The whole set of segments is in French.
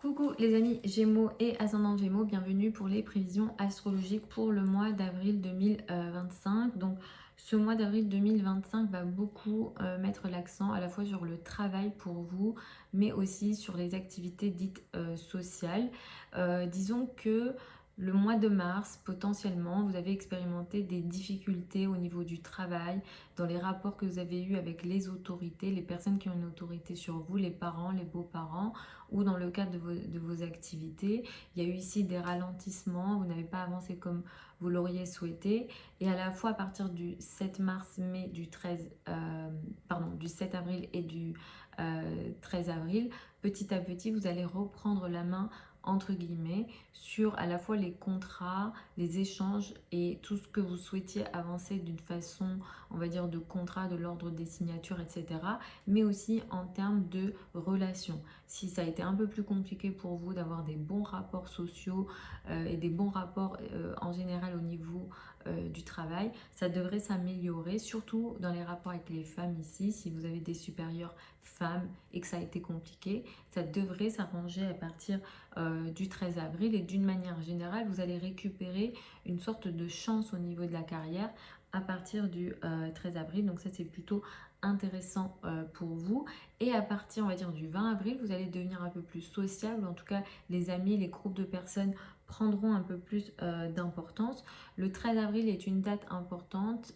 Coucou les amis Gémeaux et ascendant Gémeaux, bienvenue pour les prévisions astrologiques pour le mois d'avril 2025. Donc ce mois d'avril 2025 va beaucoup mettre l'accent à la fois sur le travail pour vous, mais aussi sur les activités dites sociales. Disons que le mois de mars, potentiellement, vous avez expérimenté des difficultés au niveau du travail, dans les rapports que vous avez eus avec les autorités, les personnes qui ont une autorité sur vous, les parents, les beaux-parents, ou dans le cadre de vos activités. Il y a eu ici des ralentissements, vous n'avez pas avancé comme vous l'auriez souhaité. Et à la fois à partir du 7 mars, mai, du 7 avril et du 13 avril, petit à petit, vous allez reprendre la main entre guillemets sur à la fois les contrats, les échanges et tout ce que vous souhaitiez avancer d'une façon, on va dire, de contrat, de l'ordre des signatures, etc. Mais aussi en termes de relations. Si ça a été un peu plus compliqué pour vous d'avoir des bons rapports sociaux et des bons rapports en général au niveau du travail, ça devrait s'améliorer, surtout dans les rapports avec les femmes ici. Si vous avez des supérieures femmes et que ça a été compliqué, ça devrait s'arranger à partir du 13 avril, et d'une manière générale, vous allez récupérer une sorte de chance au niveau de la carrière à partir du 13 avril. Donc ça, c'est plutôt intéressant pour vous. Et à partir, on va dire, du 20 avril, vous allez devenir un peu plus sociable. En tout cas, les amis, les groupes de personnes prendront un peu plus d'importance. Le 13 avril est une date importante.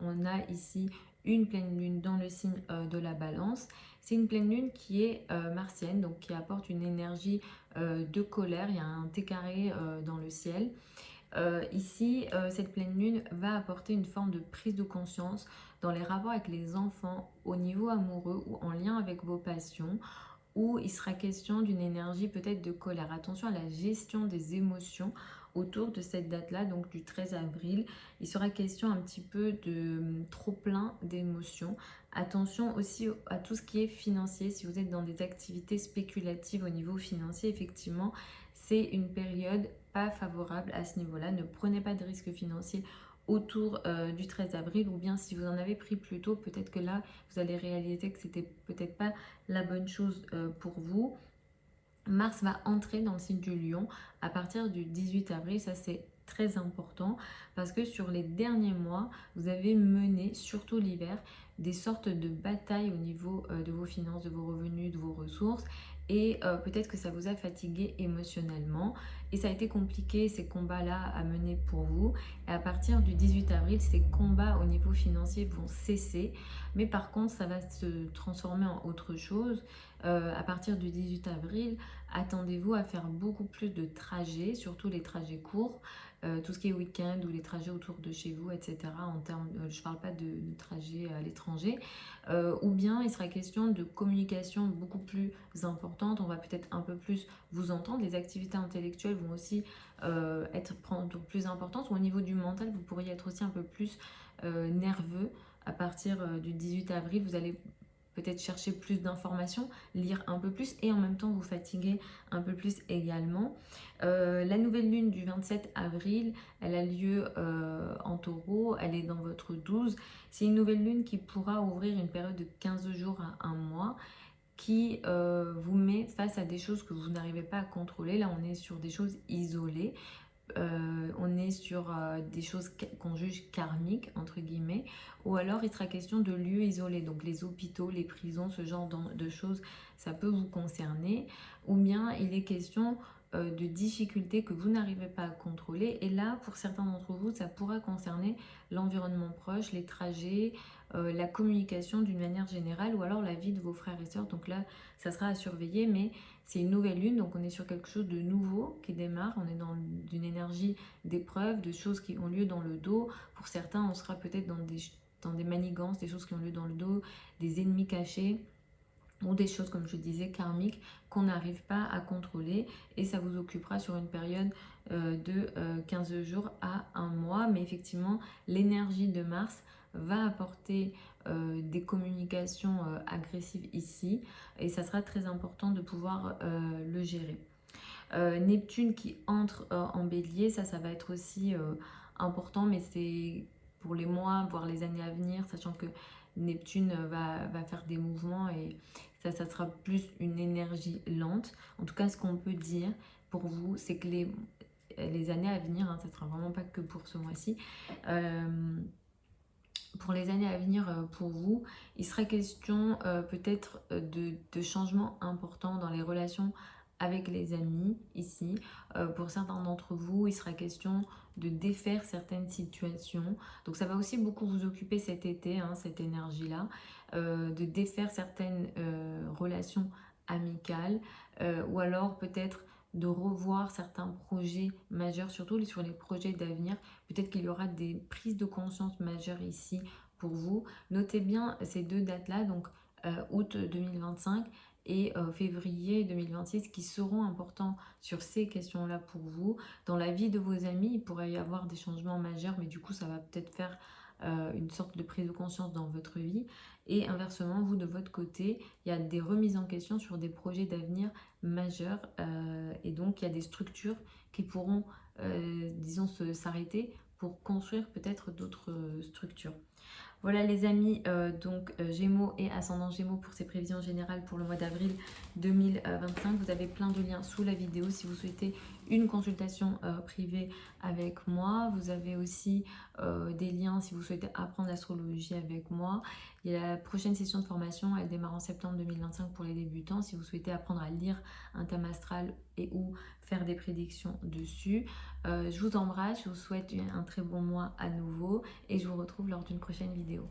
On a ici une pleine lune dans le signe de la balance. C'est une pleine lune qui est martienne, donc qui apporte une énergie de colère. Il y a un T carré dans le ciel. Ici, cette pleine lune va apporter une forme de prise de conscience dans les rapports avec les enfants, au niveau amoureux ou en lien avec vos passions, où il sera question d'une énergie peut-être de colère. Attention à la gestion des émotions autour de cette date-là, donc du 13 avril. Il sera question un petit peu de trop plein d'émotions. Attention aussi à tout ce qui est financier. Si vous êtes dans des activités spéculatives au niveau financier, effectivement, c'est une période pas favorable à ce niveau-là. Ne prenez pas de risques financiers autour du 13 avril, ou bien si vous en avez pris plus tôt, peut-être que là, vous allez réaliser que c'était peut-être pas la bonne chose pour vous. Mars va entrer dans le signe du Lion à partir du 18 avril, ça c'est très important parce que sur les derniers mois, vous avez mené, surtout l'hiver, des sortes de batailles au niveau de vos finances, de vos revenus, de vos ressources, et peut-être que ça vous a fatigué émotionnellement et ça a été compliqué ces combats-là à mener pour vous. Et à partir du 18 avril, ces combats au niveau financier vont cesser, mais par contre ça va se transformer en autre chose. À partir du 18 avril, attendez-vous à faire beaucoup plus de trajets, surtout les trajets courts, tout ce qui est week-end ou les trajets autour de chez vous, etc. En termes, je ne parle pas de trajets à l'étranger. Ou bien il sera question de communication beaucoup plus importante. On va peut-être un peu plus vous entendre. Les activités intellectuelles vont aussi prendre plus d'importance. Ou au niveau du mental, vous pourriez être aussi un peu plus nerveux. À partir du 18 avril, vous allez peut-être chercher plus d'informations, lire un peu plus et en même temps vous fatiguer un peu plus également. La nouvelle lune du 27 avril, elle a lieu en taureau, elle est dans votre 12. C'est une nouvelle lune qui pourra ouvrir une période de 15 jours à un mois, qui vous met face à des choses que vous n'arrivez pas à contrôler. Là, on est sur des choses isolées. On est sur des choses qu'on juge karmiques, entre guillemets, ou alors il sera question de lieux isolés, donc les hôpitaux, les prisons, ce genre de choses, ça peut vous concerner, ou bien il est question de difficultés que vous n'arrivez pas à contrôler, et là, pour certains d'entre vous, ça pourra concerner l'environnement proche, les trajets, la communication d'une manière générale, ou alors la vie de vos frères et sœurs, donc là, ça sera à surveiller, mais c'est une nouvelle lune, donc on est sur quelque chose de nouveau qui démarre. On est dans une énergie d'épreuve, de choses qui ont lieu dans le dos. Pour certains, on sera peut-être dans des manigances, des choses qui ont lieu dans le dos, des ennemis cachés ou des choses, comme je disais, karmiques qu'on n'arrive pas à contrôler. Et ça vous occupera sur une période de 15 jours à un mois. Mais effectivement, l'énergie de Mars va apporter des communications agressives ici, et ça sera très important de pouvoir le gérer. Neptune qui entre en bélier, ça va être aussi important, mais c'est pour les mois, voire les années à venir, sachant que Neptune va faire des mouvements et ça sera plus une énergie lente. En tout cas, ce qu'on peut dire pour vous, c'est que les années à venir, hein, ça ne sera vraiment pas que pour ce mois-ci, pour les années à venir pour vous, il sera question peut-être de changements importants dans les relations avec les amis ici. Pour certains d'entre vous, il sera question de défaire certaines situations. Donc ça va aussi beaucoup vous occuper cet été, hein, cette énergie-là, de défaire certaines relations amicales ou alors peut-être de revoir certains projets majeurs, surtout sur les projets d'avenir. Peut-être qu'il y aura des prises de conscience majeures ici pour vous. Notez bien ces deux dates-là, donc août 2025 et février 2026, qui seront importants sur ces questions-là pour vous. Dans la vie de vos amis, il pourrait y avoir des changements majeurs, mais du coup, ça va peut-être faire une sorte de prise de conscience dans votre vie. Et inversement, vous, de votre côté, il y a des remises en question sur des projets d'avenir majeurs. Et donc, il y a des structures qui pourront, disons, s'arrêter pour construire peut-être d'autres structures. Voilà les amis, donc Gémeaux et ascendant Gémeaux pour ces prévisions générales pour le mois d'avril 2025. Vous avez plein de liens sous la vidéo si vous souhaitez une consultation privée avec moi. Vous avez aussi des liens si vous souhaitez apprendre l'astrologie avec moi. Il y a la prochaine session de formation, elle démarre en septembre 2025 pour les débutants. Si vous souhaitez apprendre à lire un thème astral et ou faire des prédictions dessus. Je vous embrasse, je vous souhaite un très bon mois à nouveau et je vous retrouve lors d'une prochaine vidéo.